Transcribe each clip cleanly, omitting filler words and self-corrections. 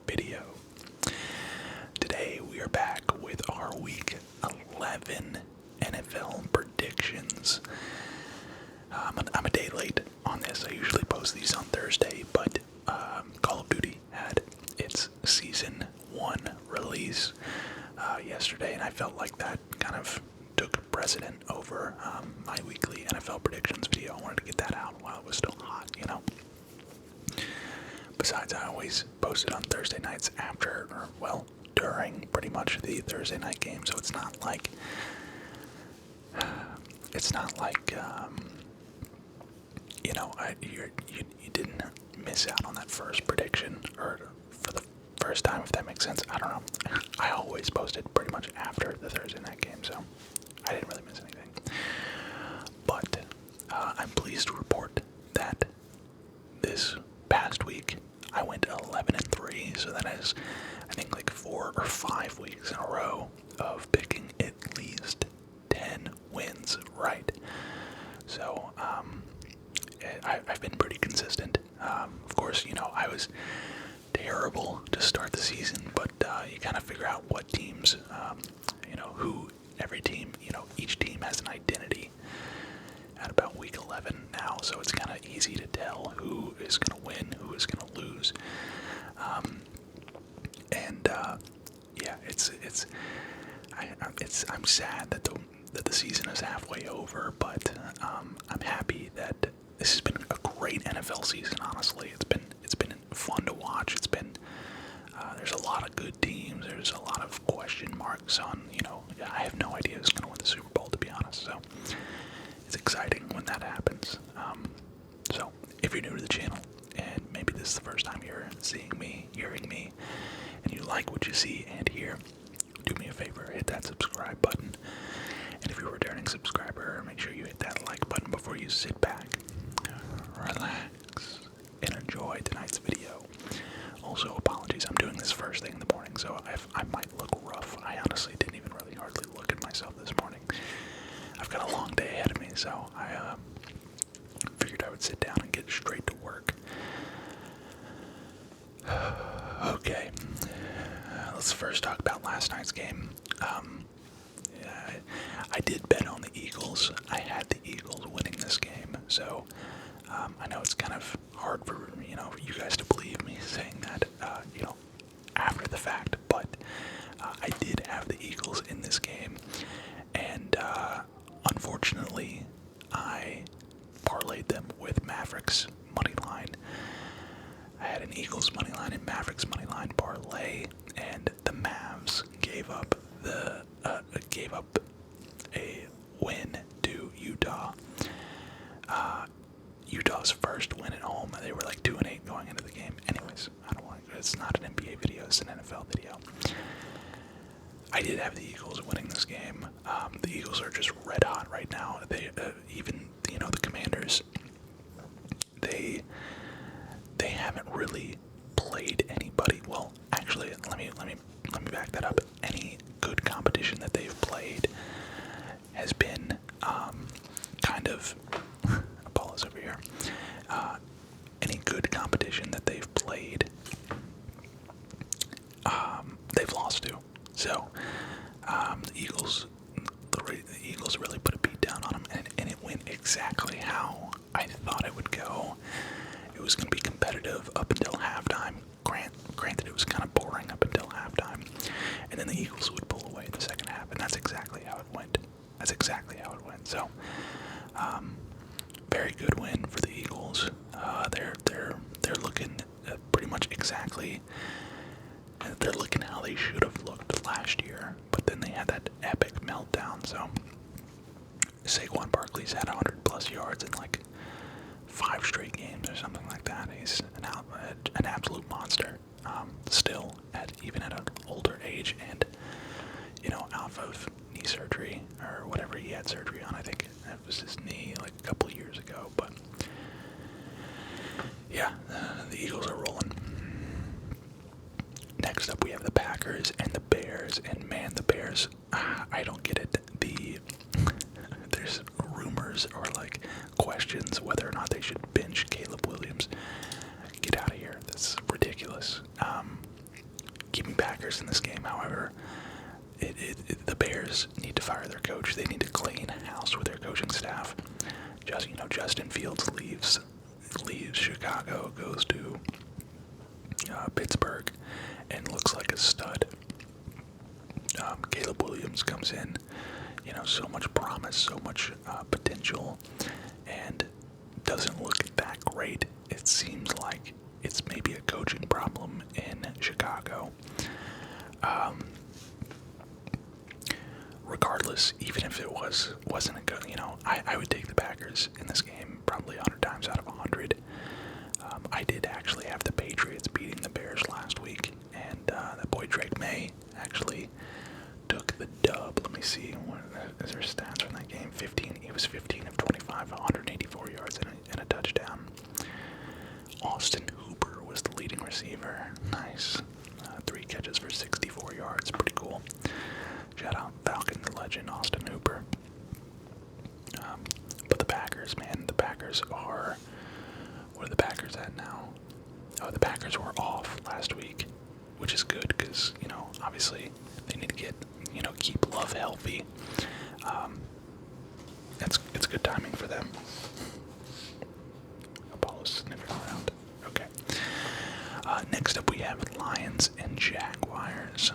video. Today we are back with our Week 11 NFL predictions. I'm a day late on this. I usually post these on Thursday, but Call of Duty had its Season 1 release yesterday, and I felt like that kind of took precedent over my weekly NFL predictions video. I wanted to get that out while it was still hot, you know. Besides, I always post it on Thursday nights after, or well, during pretty much the Thursday night game, so it's not like you know, you didn't miss out on that first prediction, or for the first time, if that makes sense. I don't know. I always posted pretty much after the Thursday night game, so I didn't really miss anything. But I'm pleased to report that this past week I went 11-3, so that is, I think, like 4 or 5 weeks in a row of picking at least 10 wins right. So I've been pretty consistent. Of course, you know, I was terrible to start the season, but you kind of figure out what teams, you know, who every team, you know, each team has an identity at about week 11 now, so it's kind of easy to tell who is going to win, who is going to lose. Yeah, I'm sad that the season is halfway over, but I'm happy that this has been a great NFL season. Honestly, it's been fun to watch. It's been there's a lot of good teams. There's a lot of question marks on, you know, I have no idea who's going to win the Super Bowl, to be honest. So it's exciting when that happens. So if you're new to the channel and maybe this is the first time you're seeing me, hearing me, and you like what you see and hear, do me a favor, hit that subscribe button. And if you're a returning subscriber, make sure you hit that like button before you sit back, relax, and enjoy tonight's video. Also, apologies, I'm doing this first thing in the morning, so I might look rough. I honestly didn't even really hardly look at myself this morning. I've got a long day ahead of me, so I figured I would sit down and get straight to work. Okay, let's first talk about last night's game. I did bet on the Eagles. I had the Eagles winning this game, so I know it's kind of hard for, you know, you guys to believe me saying that, you know, after the fact, but I did have the Eagles in this game, and unfortunately, I parlayed them with Mavericks money line. I had an Eagles money line and Mavericks money line parlay, and the Mavs gave up a win to Utah. Utah's first win at home. They were like 2-8 going into the game. Anyways, it's not an NBA video, it's an NFL video. I did have the Eagles winning this game. The Eagles are just red hot right now. They even, you know, the Commanders, they haven't really played anybody. Well, actually, let me back that up. Any good competition that they've played has been kind of Apollo's over here. Any good competition that they've played, they've lost to. So the Eagles really put a beat down on them, and it went exactly how I thought it would go. It was going to be competitive up until halftime. Granted, it was kind of boring up until halftime, and then the Eagles would pull away in the second half, and that's exactly how it went. So, very good win for the Eagles. They're looking pretty much exactly. They're looking how they should have looked last year, but then they had that epic meltdown. So, Saquon Barkley's had 100+ yards in like 5 straight games or something like that. He's an absolute monster. Still, even at an older age, and, you know, off of knee surgery or whatever he had surgery on. I think it was his knee like a couple of years ago. But yeah, the Eagles are rolling. Next up, we have the Packers and the Bears, and man, the Bears, I don't get it. There's rumors or like questions whether or not they should bench Caleb Williams. Get out of here. That's ridiculous. Packers in this game. However, the Bears need to fire their coach. They need to clean house with their coaching staff. Justin Fields leaves Chicago, goes to Pittsburgh, and looks like a stud. Caleb Williams comes in, so much promise, so much potential, and doesn't look that great. It seems like it's maybe a coaching problem in Chicago. Regardless, even if it wasn't a good, I would take the Packers in this game probably 100 times out of 100. I did actually have the Patriots beating the Bears last week, and that boy Drake May actually took the dub. Let me see, what is their stats from that game? He was 15 of 25, 184 yards and a touchdown. Austin Hooper was the leading receiver. Nice. 3 catches for 64 yards. Pretty cool. Shout out Falcon legend Austin Hooper. But the Packers, man, what are the Packers at now? Oh, the Packers were off last week, which is good because, obviously they need to get, keep Love healthy. It's good timing for them. Apollo's sniffing around. Okay. Next up we have Lions and Jaguars.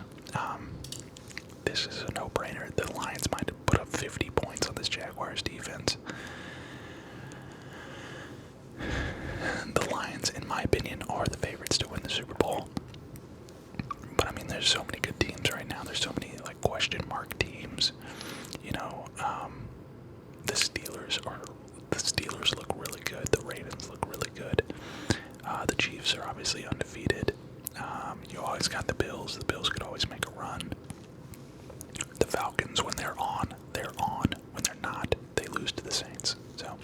This is a no-brainer. The Lions might have put up 50 points on this Jaguars defense. The Lions, in my opinion, are the favorites to win the Super Bowl. But I mean, there's so many good teams right now. There's so many question mark teams. The Steelers look really good. The Ravens look really good. The Chiefs are obviously undefeated. You always got the Bills. The Bills could always make a run. The Falcons, when they're on, they're on. When they're not, they lose to the Saints. So,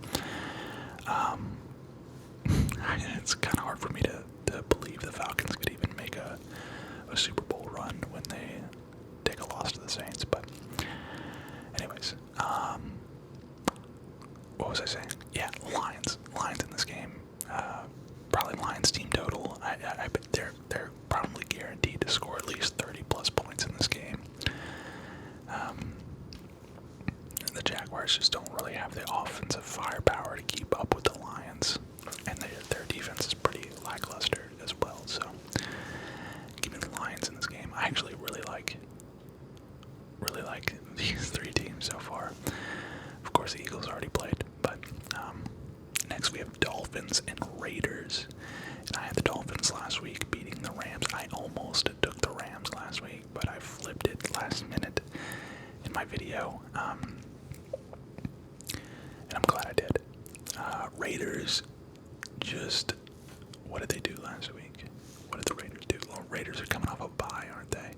it's kind of hard for me to believe the Falcons could even make a Super Bowl run when they take a loss to the Saints. But, anyways, what was I saying? Yeah, Lions in this game. Probably Lions team total. I bet they're probably guaranteed to score at least 30 plus points in this game. The Jaguars just don't really have the offensive firepower to keep up with the Lions, and their defense is pretty lackluster as well. So, give me the Lions in this game. I actually really like these 3 teams so far. Of course, the Eagles already played, but next we have Dolphins and Raiders. And I had the Dolphins last week beating the Rams. I almost took the Rams last week, but I flipped it last minute in my video. And I'm glad I did. Raiders what did they do last week? What did the Raiders do? Well, Raiders are coming off a bye, aren't they?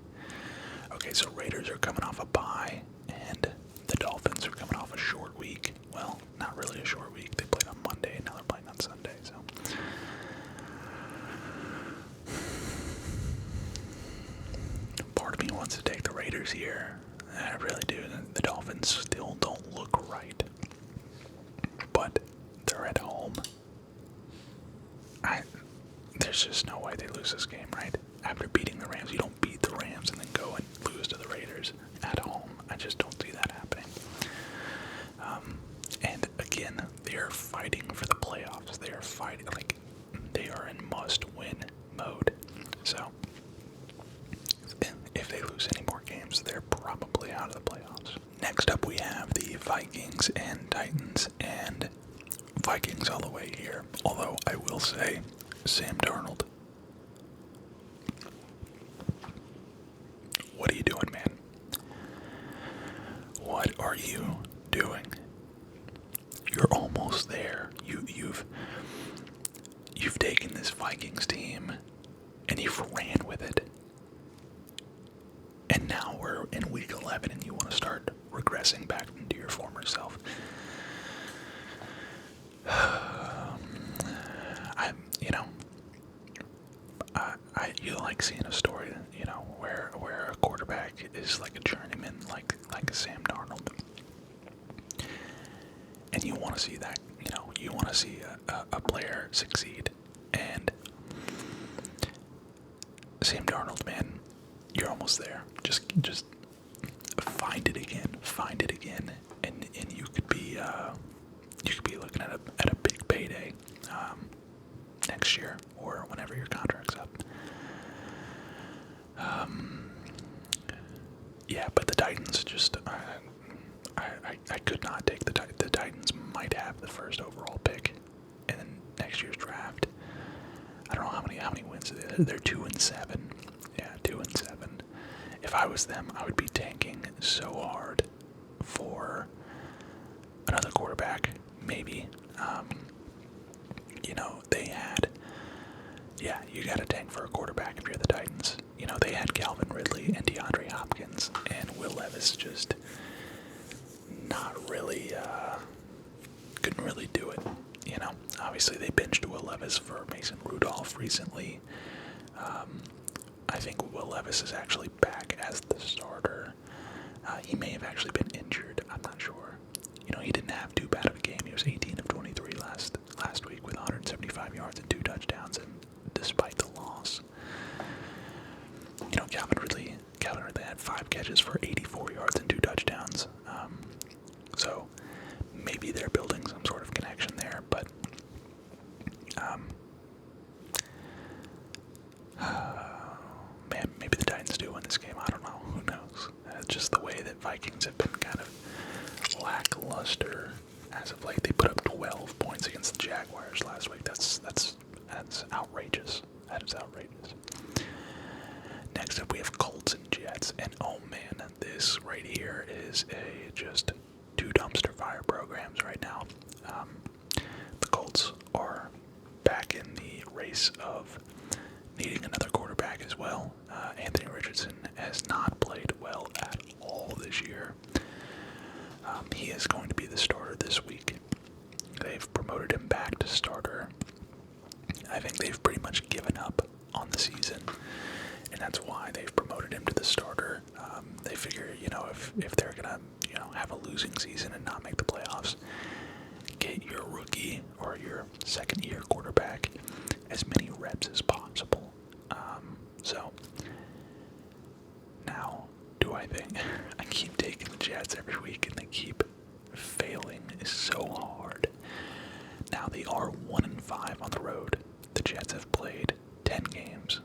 Okay, so Raiders are coming off a bye, and the Dolphins are coming off a short week. Well, not really a short week. They played on Monday, and now they're playing on Sunday, so. Part of me wants to take the Raiders here. I really do. The Dolphins still don't look right. But they're at home. There's just no way they lose this game, right? After beating the Rams, you don't beat the Rams and then go and lose to the Raiders at home. I just don't see that happening. And again, they are fighting for the playoffs. They are fighting, they are in must-win mode. So, if they lose any more games, they're probably out of the playoffs. Next up, we have the Vikings and Titans, and Vikings all the way here. Although, I will say, Sam Darnold, what are you doing, man? What are you doing? You're almost there. You've taken this Vikings team and you've ran with it. And now we're in week 11 and you want to start regressing back into your former self. You like seeing a story, where a quarterback is like a journeyman, like Sam Darnold. And you want to see that, you want to see a player succeed. And Sam Darnold, man, you're almost there. Just find it again, and you could be looking at a big payday next year or whenever your contract's up. Yeah, but the Titans just I could not take the Titans. Might have the first overall pick in next year's draft. I don't know how many wins they're 2-7. Yeah, 2-7. If I was them, I would be tanking so hard for another quarterback, maybe. They had. Yeah, you got to tank for a quarterback if you're the Titans. They had Calvin Ridley and DeAndre Hopkins, and Will Levis just not really, couldn't really do it. Obviously they benched Will Levis for Mason Rudolph recently. I think Will Levis is actually back as the starter. He may have actually been injured. I'm not sure. He didn't have too bad of a game. He was 18 of 23 last week with 175 yards and 2 touchdowns, and despite the loss, Calvin Ridley had 5 catches for 84 yards and 2 touchdowns. So maybe they're building some sort of connection there, but man, maybe the Titans do win this game. I don't know. Who knows? Just the way that Vikings have been kind of lackluster as of late. They put up 12 points against the Jaguars last week. That's outrageous. That is outrageous. Next up, we have Colts and Jets, and oh man, this right here is just 2 dumpster fire programs right now. The Colts are back in the race of needing another quarterback as well. Anthony Richardson has not played well at all this year. He is going to be the starter this week. They've promoted him back to starter. I think they've pretty much given up on the season, and that's why they've promoted him to the starter. They figure, if they're gonna, have a losing season and not make the playoffs, get your rookie or your second-year quarterback as many reps as possible. So now, do I think I keep taking the Jets every week and they keep failing so hard? Now they are 1-5 on the road. The Jets have played 10 games,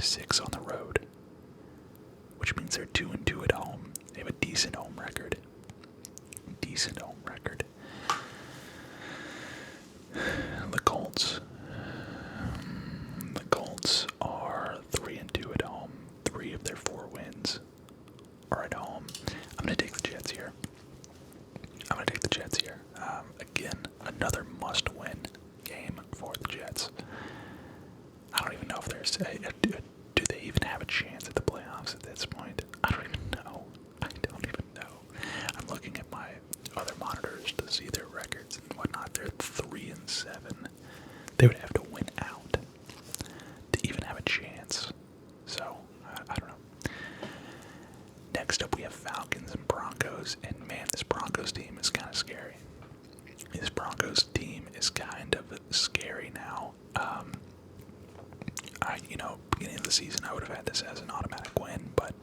6 on the road, which means they're 2-2 at home. They have a decent home record. The Colts are 3-2 at home. 3 of their 4 wins are at home. I'm gonna take the Jets here. Again, another must-win game for the Jets. I don't even know if there's. Do they even have a chance at the playoffs at this point? I don't even know. I'm looking at my other monitors to see their records and whatnot. They're 3-7. They would have to win out to even have a chance. So, I don't know. Next up, we have Falcons and Broncos. And man, this Broncos team is kind of scary. Now. Beginning of the season, I would have had this as an automatic win, but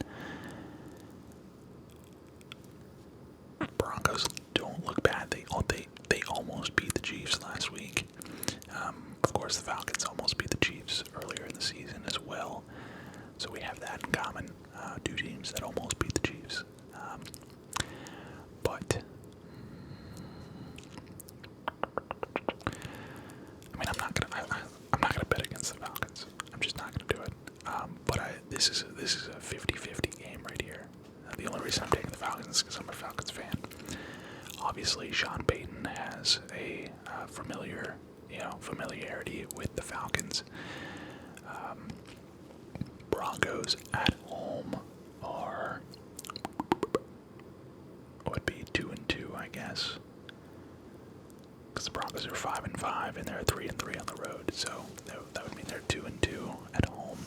Broncos don't look bad. They almost beat the Chiefs last week. Of course, the Falcons almost beat the Chiefs earlier in the season as well. So we have that in common. 2 teams that almost beat the Chiefs. But I mean, I'm not gonna bet against the Falcons. I'm just not gonna do it. But this is a 50-50 game right here. The only reason I'm taking the Falcons is because I'm a Falcons fan. Obviously, Sean Payton has a familiarity with the Falcons. Broncos at home would be 2-2, I guess. Because the Broncos are 5-5 and they're 3-3 on the road, so that would mean they're 2-2 at home.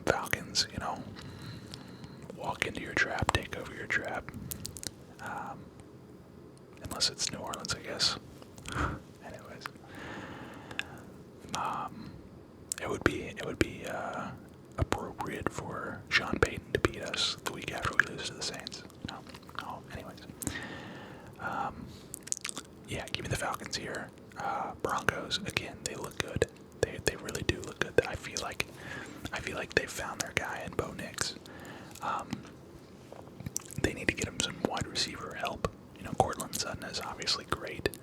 Falcons, walk into your trap, take over your trap. Unless it's New Orleans, I guess. Anyways, it would be appropriate for Sean Payton to beat us the week after we lose to the Saints. No. Oh, anyways. Yeah, give me the Falcons here. Broncos, again, they look good. They really do look good. I feel like they found their guy in Bo Nix. They need to get him some wide receiver help. You know, Cortland Sutton is obviously great,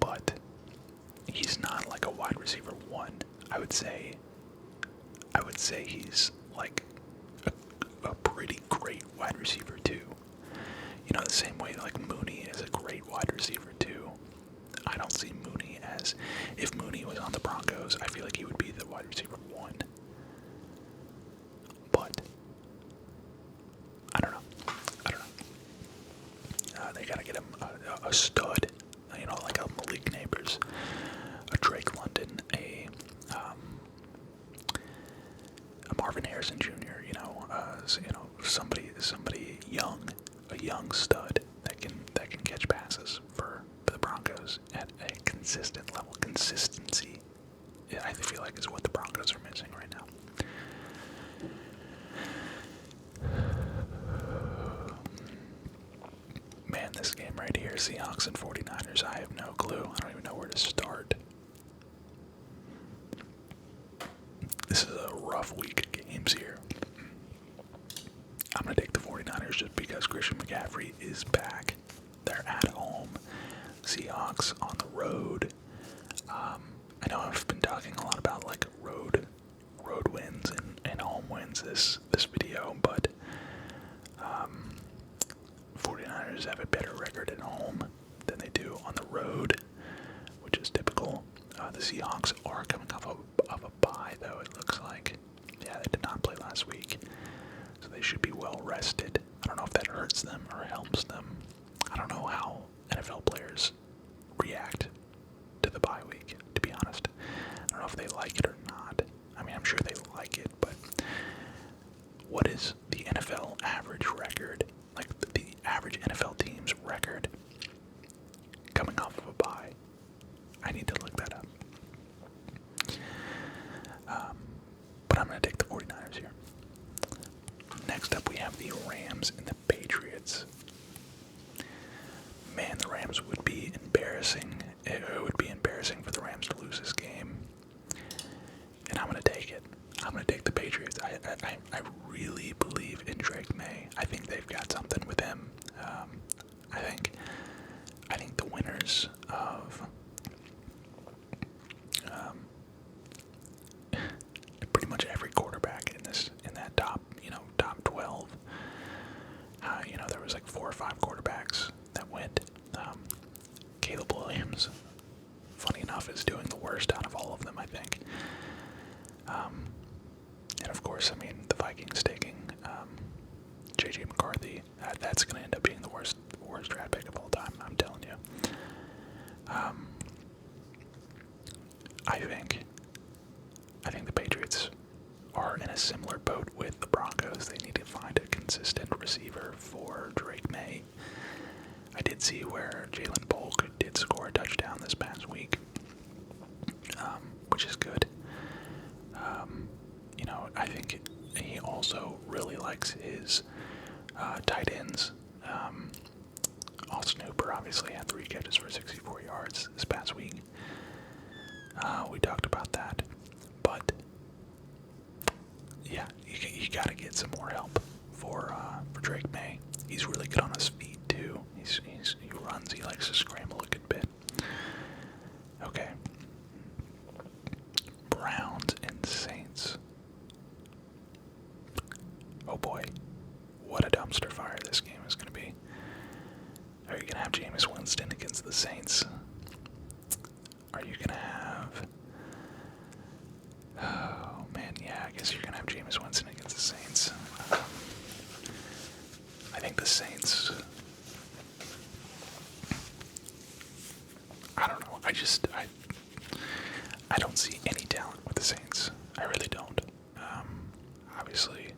but he's not like a wide receiver one. I would say he's like a pretty great wide receiver two. You know, the same way like Mooney is a great wide receiver two. I don't see Mooney as, if Mooney was on the Broncos, I feel like he would be the wide receiver one. But I don't know. They gotta get him a stud, you know, like a Malik Neighbors, a Drake London, a Marvin Harrison Jr. You know, somebody young, a young stud that can catch passes for the Broncos at a consistent level. Consistency, I feel like, is what the Broncos are missing right now. Man, this game right here, Seahawks and 49ers, I have no clue. I don't even know where to start. This is a rough week of games here. I'm going to take the 49ers just because Christian McCaffrey is back. They're at home. Seahawks on the road. I know I've been talking a lot about like road wins and home wins this video, but 49ers have a better record at home than they do on the road, which is typical. The Seahawks are coming off of a bye, though, it looks like. Yeah, they did not play last week, so they should be well rested. I don't know if that hurts them or helps them. I don't know how NFL players react to the bye week, to be honest. I don't know if they like it or not. I mean, I'm sure they like it, but what is the NFL average record? Like the average NFL team's record coming off of a bye? I need to look that up. But I'm going to take the 49ers here. Next up, we have the Rams and the Patriots. Man, the Rams would be embarrassing. It would be embarrassing for the Rams to lose this game. And I'm going to take it. I'm going to take the Patriots. I really believe in Drake May. I think they've got something with him. I think the winners of pretty much every quarterback in that top 12. There was like 4 or 5 quarterbacks that went. Caleb Williams, funny enough, is doing the worst out of all of them, I think. And of course, I mean, the Vikings taking J.J. McCarthy. That's going to end up being the worst draft pick of all time, I'm telling you. I think the Patriots are in a similar boat with the Broncos. They need to find a consistent receiver for Drake May. I did see where Jalen Polk did score a touchdown this past week, which is good. I think he also really likes his tight ends. Austin Hooper obviously had 3 catches for 64 yards this past week. We talked about that, but yeah, you got to get some more help for Drake May. He's really good on his feet too. He runs. He likes to scramble a good bit. Okay. Browns and Saints. Oh boy, what a dumpster fire this game is going to be. Are you going to have Jameis Winston against the Saints? Are you going to have... Oh man, yeah, I guess you're going to have Jameis Winston against the Saints. I think the Saints... I don't know. I don't see any talent with the Saints. I really don't. Obviously,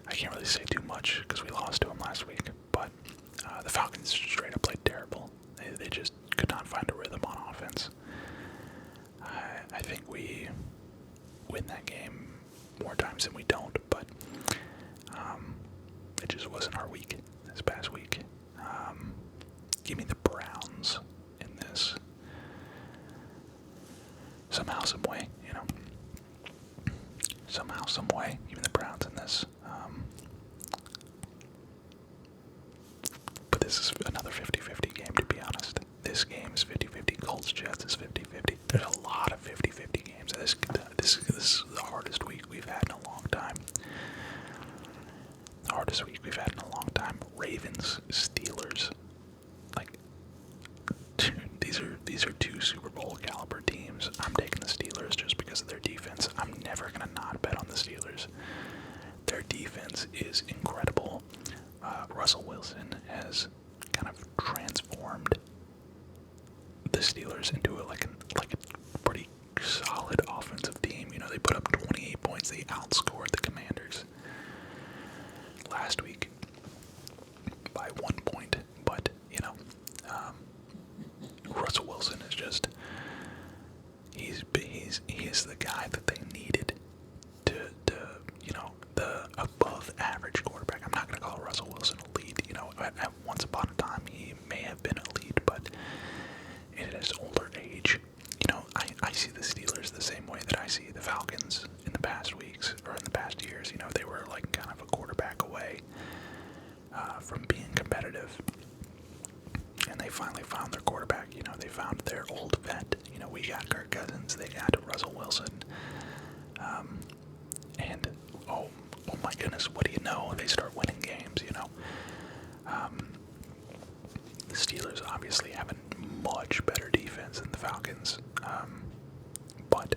I can't really say too much because we lost to them last week, but the Falcons straight up played terrible. They just could not find a rhythm on offense. I think we win that game more times than we don't, but it just wasn't our week this past week. Give me the Browns in this. Somehow, some way, Somehow, some way, give me the Browns in this. But this is another 50-50 game, to be honest. This game is 50-50. Colts Jets is 50-50. There's a lot of 50-50 games. This is the hardest week we've had in a long time. The hardest week we've had in a long time. Ravens, Steelers. These are two Super Bowl caliber teams. I'm taking the Steelers just because of their defense. I'm never gonna not bet on the Steelers. Their defense is incredible. Russell Wilson has kind of transformed the Steelers into a pretty solid offensive team. They put up 28 points. They outscored the Commanders last week by 1 point. But Russell Wilson is just he's the guy that they needed to the above average quarterback. I'm not gonna call Russell Wilson elite. At once upon a time he may have been elite, but in his older age, I see the Steelers the same way that I see the Falcons in the past weeks or in the past years. They were like kind of a quarterback away from being competitive. And they finally found their quarterback. They found their old vet. We got Kirk Cousins. They got Russell Wilson. And oh my goodness, what do you know? They start winning games. The Steelers obviously have a much better defense than the Falcons, but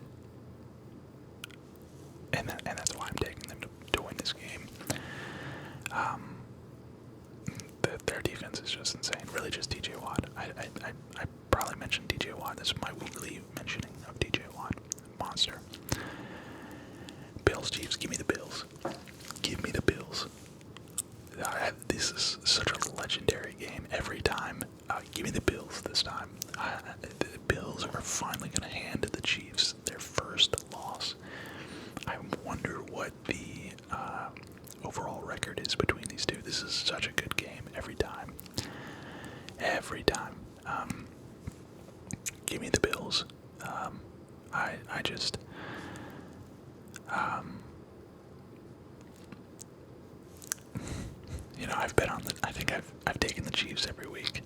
that's why I'm taking them to win this game. Their defense is just insane. Really, just DJ Watt. I probably mentioned DJ Watt. This is my weekly mentioning of DJ Watt. Monster. Bills, Chiefs. Give me the Bills. Give me the Bills. This is such a legendary game every time. Give me the Bills this time. The Bills are finally going to hand the Chiefs their first loss. I wonder what the overall record is between these two. This is such a good game every time. Every time. Give me the Bills. I just I've bet on I think I've taken the Chiefs every week.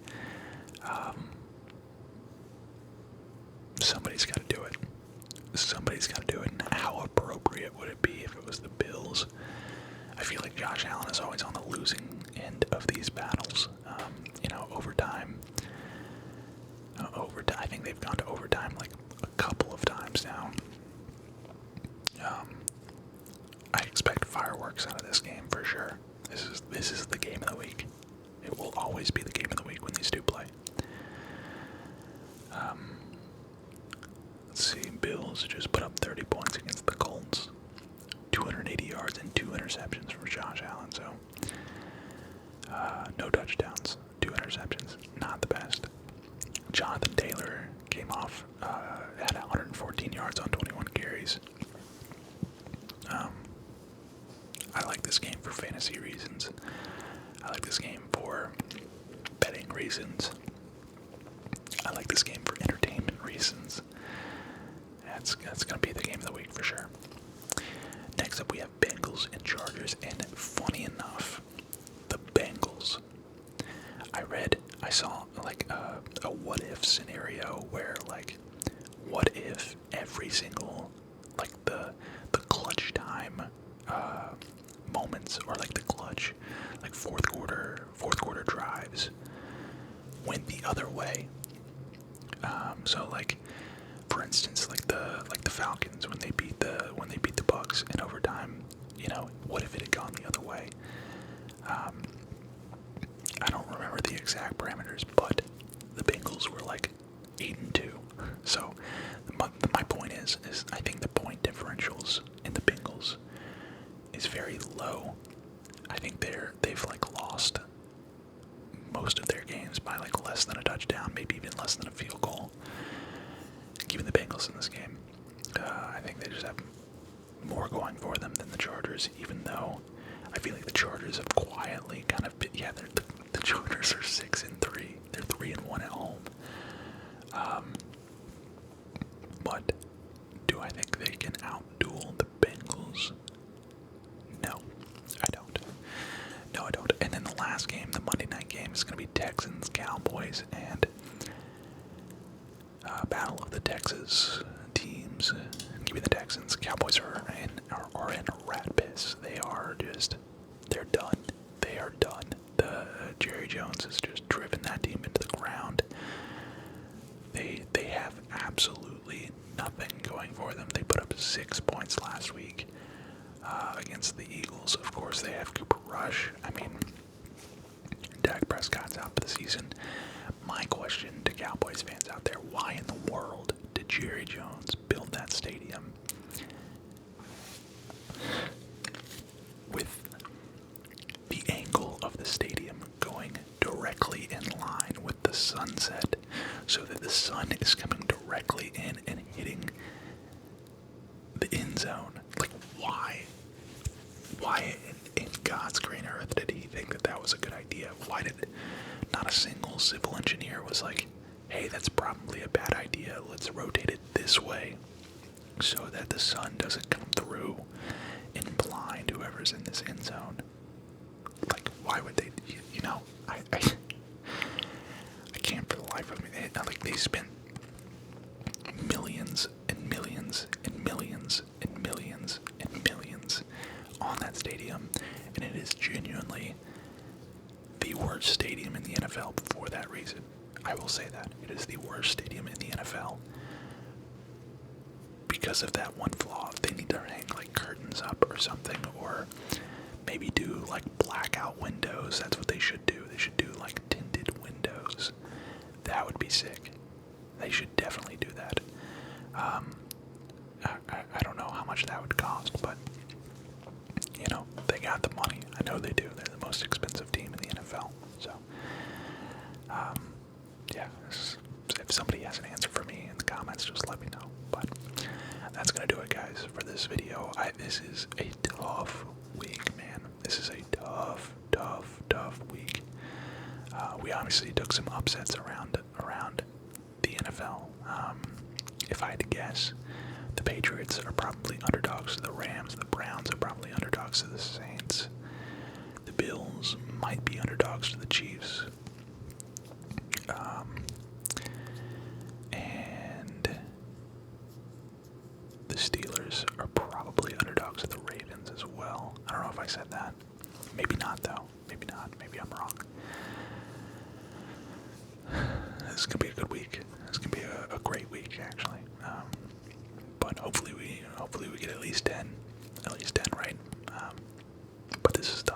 Somebody's got to do it. Somebody's got to do it. And how appropriate would it be if it was the Bills? I feel like Josh Allen is always on the losing end of these battles. Overtime. I think they've gone to overtime like a couple of times now. I expect fireworks out of this game for sure. This is the game of the week. It will always be the game of the week when these two play. Let's see. Bills just put up 30 points against the Colts. 280 yards and 2 interceptions for Josh Allen. So no touchdowns, 2 interceptions. Not the best. Jonathan Taylor came off, had 114 yards on 21 carries. I like this game for fantasy reasons. I like this game for betting reasons. I like this game for entertainment reasons. That's going to be the game of the week for sure. Next up we have Bengals and Chargers, and funny enough, the Bengals. I saw like a what if scenario where like, what if every single like the clutch time moments, or like the clutch like fourth quarter drives went the other way. So like, for instance, like the Falcons when they beat the Bucs in overtime, what if it had gone the other way? I don't remember the exact parameters, but the Bengals were like 8-2. So my point is I think the point differentials in the Bengals is very low. I think they've like lost most of their games by like less than a touchdown, maybe even less than a field goal. Given the Bengals in this game, I think they just have more going for them than the Chargers, even though I feel like the Chargers have quietly kind of been, yeah, the Chargers are 6-3. They're 3-1 at home. But do I think they can outduel the Bengals? No, I don't. No, I don't. And then the last game, the Monday night game, is going to be Texans, Cowboys, and battle of the Texas teams. Give me the Texans. Cowboys are in a rat piss. They're done. They are done. The Jerry Jones has just driven that team into the ground. They have absolutely nothing going for them. They put up 6 points last week against the Eagles. Of course, they have Cooper Rush. I mean, Dak Prescott's out for the season. My question to Cowboys fans out there, why in the world did Jerry Jones build that stadium with the angle of the stadium going directly in line with the sunset, so that the sun is coming directly in and hitting the end zone? Like, why? Why in God's green earth did he think that that was a good idea? Why did not a single civil engineer was like, hey, that's probably a bad idea, let's rotate it this way so that the sun doesn't come through and blind whoever's in this end zone? Like, why would they, you know, I can't for the life of me. They spent millions and millions and millions and millions and millions on that stadium, and it is genuinely the worst stadium in the NFL for that reason. I will say that. It is the worst stadium in the NFL because of that one flaw. They need to hang like curtains up or something, or maybe do like blackout windows. That's what they should do. They should do like tinted windows. That would be sick. They should definitely do that. I don't know how much that would cost, but you know, they got the money. I know they do. They're the most expensive team in the NFL. So, yeah, if somebody has an answer for me in the comments, just let me know. But that's going to do it, guys, for this video. This is a tough week, man. This is a tough week. We obviously took some upsets around the NFL. If I had to guess, the Patriots are probably underdogs to the Rams. The Browns are probably underdogs to the Saints. The Bills might be underdogs to the Chiefs. And the Steelers are probably underdogs to the Ravens as well. I don't know if I said that. Maybe not, though. Maybe not. Maybe I'm wrong. This is going to be a good week. It's going to be a great week, actually. But hopefully we get at least 10 right. But this is tough.